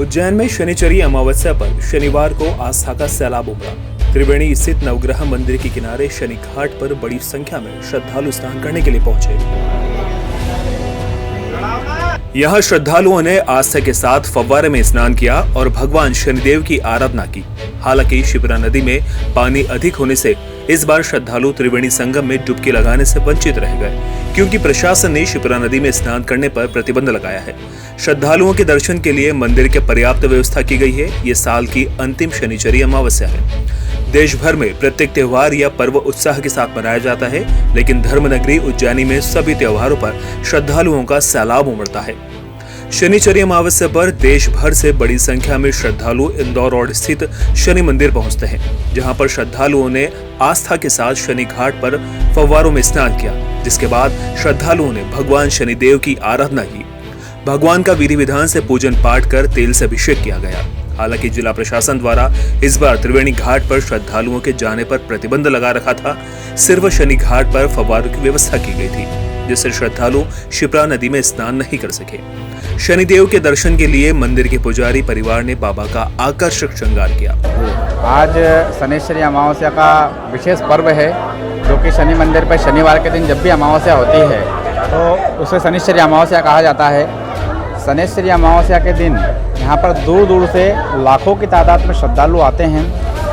उज्जैन में शनिचरी अमावस्या पर शनिवार को आस्था का सैलाब उमड़ा। त्रिवेणी स्थित नवग्रह मंदिर के किनारे शनि घाट पर बड़ी संख्या में श्रद्धालु स्नान करने के लिए पहुंचे। यहाँ श्रद्धालुओं ने आस्था के साथ फव्वारे में स्नान किया और भगवान शनिदेव की आराधना की। हालांकि शिप्रा नदी में पानी अधिक होने से इस बार श्रद्धालु त्रिवेणी संगम में डुबकी लगाने से वंचित रह गए, क्योंकि प्रशासन ने शिप्रा नदी में स्नान करने पर प्रतिबंध लगाया है। श्रद्धालुओं के दर्शन के लिए मंदिर के पर्याप्त व्यवस्था की गई है। ये साल की अंतिम शनिचरी अमावस्या है। देश भर में प्रत्येक त्योहार या पर्व उत्साह के साथ मनाया जाता है, लेकिन धर्मनगरी उज्जैनी में सभी त्योहारों पर श्रद्धालुओं का सैलाब उमड़ता है। शनिचरी अमावस्या पर देश भर से बड़ी संख्या में श्रद्धालु इंदौर रोड स्थित शनि मंदिर पहुंचते हैं, जहां पर श्रद्धालुओं ने आस्था के साथ शनि घाट पर फव्वारों में स्नान किया, जिसके बाद श्रद्धालुओं ने भगवान शनिदेव की आराधना की। भगवान का विधि विधान से पूजन पाठ कर तेल से अभिषेक किया गया। हालांकि जिला प्रशासन द्वारा इस बार त्रिवेणी घाट पर श्रद्धालुओं के जाने पर प्रतिबंध लगा रखा था। सिर्फ शनि घाट पर फव्वारों की व्यवस्था की गई थी, जिससे श्रद्धालु शिप्रा नदी में स्नान नहीं कर सके। शनिदेव के दर्शन के लिए मंदिर के पुजारी परिवार ने बाबा का आकर्षक श्रृंगार किया। आज शनिश्चरी अमावस्या का विशेष पर्व है, जो कि शनि मंदिर पर शनिवार के दिन जब भी अमावस्या होती है तो उसे शनिश्चरी अमावस्या कहा जाता है। शनिश्चरी अमावस्या के दिन यहाँ पर दूर दूर से लाखों की तादाद में श्रद्धालु आते हैं।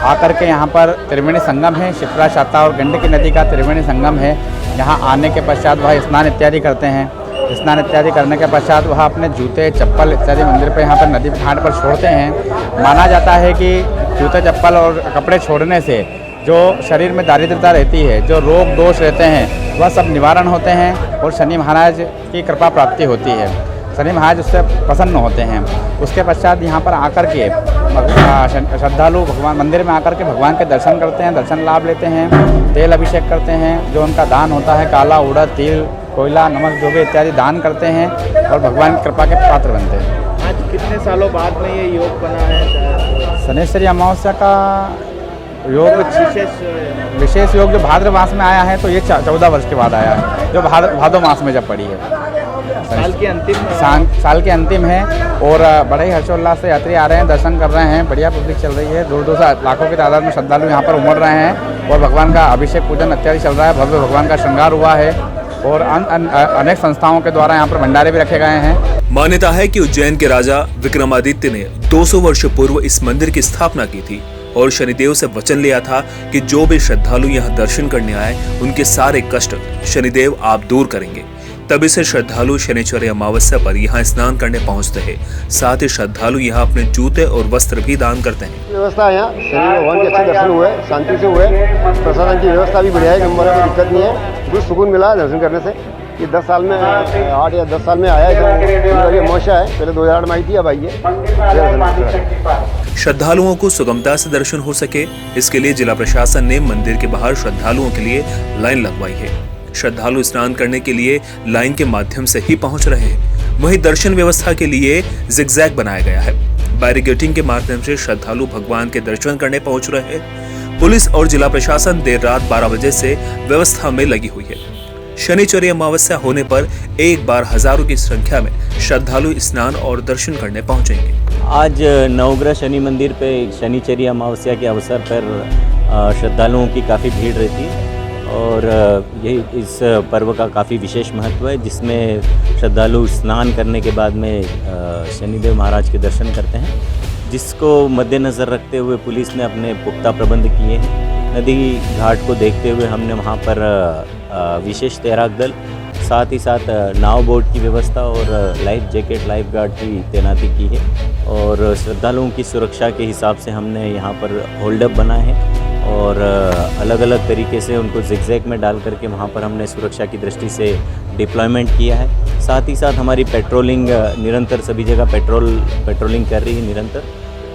आकर के यहाँ पर त्रिवेणी संगम है, शिप्रा शाता और गंडकी नदी का त्रिवेणी संगम है। यहाँ आने के पश्चात वह स्नान इत्यादि करते हैं। स्नान इत्यादि करने के पश्चात वह अपने जूते चप्पल इत्यादि मंदिर पर यहाँ पर नदी घाट पर छोड़ते हैं। माना जाता है कि जूते चप्पल और कपड़े छोड़ने से जो शरीर में दारिद्रता रहती है, जो रोग दोष रहते हैं, वह सब निवारण होते हैं और शनि महाराज की कृपा प्राप्ति होती है। शनि महाराज उससे प्रसन्न होते हैं। उसके पश्चात यहाँ पर आकर के श्रद्धालु भगवान मंदिर में आकर के भगवान के दर्शन करते हैं, दर्शन लाभ लेते हैं, तेल अभिषेक करते हैं। जो उनका दान होता है, काला उड़द, तिल, कोयला, नमक, जोगे इत्यादि दान करते हैं और भगवान की कृपा के पात्र बनते हैं। आज कितने सालों बाद में ये योग बना है? शनिश्चरी अमावस्या का योग विशेष योग जो भाद्र मास में आया है, तो ये 14 वर्ष के बाद आया है, जो भादो मास में जब पड़ी है। साल के अंतिम है और बड़े ही हर्षोल्लास से यात्री आ रहे हैं, दर्शन कर रहे हैं। बढ़िया पब्लिक चल रही है। दूर दूर से लाखों की तादाद में श्रद्धालु यहाँ पर उमड़ रहे हैं और भगवान का अभिषेक पूजन इत्यादि चल रहा है। भव्य भगवान का श्रृंगार हुआ है और अनेक संस्थाओं के द्वारा यहाँ पर भंडारे भी रखे गए हैं। मान्यता है कि उज्जैन के राजा विक्रमादित्य ने 200 वर्ष पूर्व इस मंदिर की स्थापना की थी और शनिदेव से वचन लिया था कि जो भी श्रद्धालु यहाँ दर्शन करने आए, उनके सारे कष्ट शनिदेव आप दूर करेंगे। तभी से श्रद्धालु शनिचरी अमावस्या पर यहाँ स्नान करने पहुँचते हैं। साथ ही श्रद्धालु यहाँ अपने जूते और वस्त्र भी दान करते हैं। व्यवस्था है यहाँ, शनि भगवान के अच्छे दर्शन हुए, शांति से हुए। प्रशासन की व्यवस्था भी बढ़िया है, नंबर में दिक्कत नहीं है। कुछ सुकून मिला दर्शन करने से। ये 10 साल में 8 या 10 साल में आया है। अमावस्या है, पहले 2008 में आई थी, अब आई है। श्रद्धालुओं को सुगमता से दर्शन हो सके, इसके लिए जिला प्रशासन ने मंदिर के बाहर श्रद्धालुओं के लिए लाइन लगवाई है। श्रद्धालु स्नान करने के लिए लाइन के माध्यम से ही पहुंच रहे हैं। वहीं दर्शन व्यवस्था के लिए जिगजैग बनाया गया है। बैरिकेडिंग के माध्यम से श्रद्धालु भगवान के दर्शन करने पहुंच रहे हैं। पुलिस और जिला प्रशासन देर रात 12 बजे से व्यवस्था में लगी हुई है। शनिचरी अमावस्या होने पर एक बार हजारों की संख्या में श्रद्धालु स्नान और दर्शन करने पहुंचेंगे। आज नवग्रह शनि मंदिर पे शनिचरी अमावस्या के अवसर पर श्रद्धालुओं की काफ़ी भीड़ रहती है और यही इस पर्व का काफ़ी विशेष महत्व है, जिसमें श्रद्धालु स्नान करने के बाद में शनिदेव महाराज के दर्शन करते हैं, जिसको मद्देनज़र रखते हुए पुलिस ने अपने पुख्ता प्रबंध किए हैं। नदी घाट को देखते हुए हमने वहाँ पर विशेष तैराक दल, साथ ही साथ नाव बोट की व्यवस्था और लाइफ जैकेट, लाइफ गार्ड की तैनाती की है और श्रद्धालुओं की सुरक्षा के हिसाब से हमने यहाँ पर होल्डअप बनाए हैं और अलग अलग तरीके से उनको जिगजैग में डाल करके वहाँ पर हमने सुरक्षा की दृष्टि से डिप्लॉयमेंट किया है। साथ ही साथ हमारी पेट्रोलिंग निरंतर सभी जगह पेट्रोलिंग कर रही है निरंतर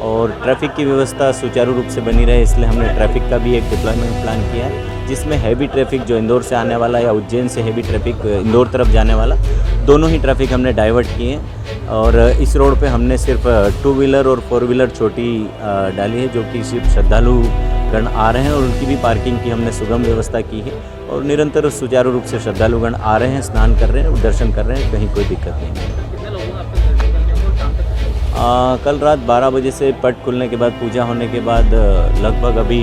और ट्रैफिक की व्यवस्था सुचारू रूप से बनी रहे, इसलिए हमने ट्रैफिक का भी एक डिप्लॉयमेंट प्लान किया है, जिसमें हैवी ट्रैफिक जो इंदौर से आने वाला या उज्जैन से हैवी ट्रैफिक इंदौर तरफ जाने वाला, दोनों ही ट्रैफिक हमने डाइवर्ट किए हैं। और इस रोड पे हमने सिर्फ 2 व्हीलर और 4 व्हीलर छोटी डाली है, जो कि सिर्फ श्रद्धालु गण आ रहे हैं और उनकी भी पार्किंग की हमने सुगम व्यवस्था की है और निरंतर सुचारू रूप से श्रद्धालुगण आ रहे हैं, स्नान कर रहे हैं और दर्शन कर रहे हैं, कहीं कोई दिक्कत नहीं है। कल रात 12 बजे से पट खुलने के बाद, पूजा होने के बाद लगभग अभी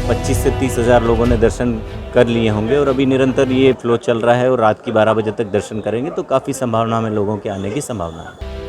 25 से 30 हज़ार लोगों ने दर्शन कर लिए होंगे और अभी निरंतर ये फ्लो चल रहा है और रात की 12 बजे तक दर्शन करेंगे, तो काफ़ी संभावना में लोगों के आने की संभावना है।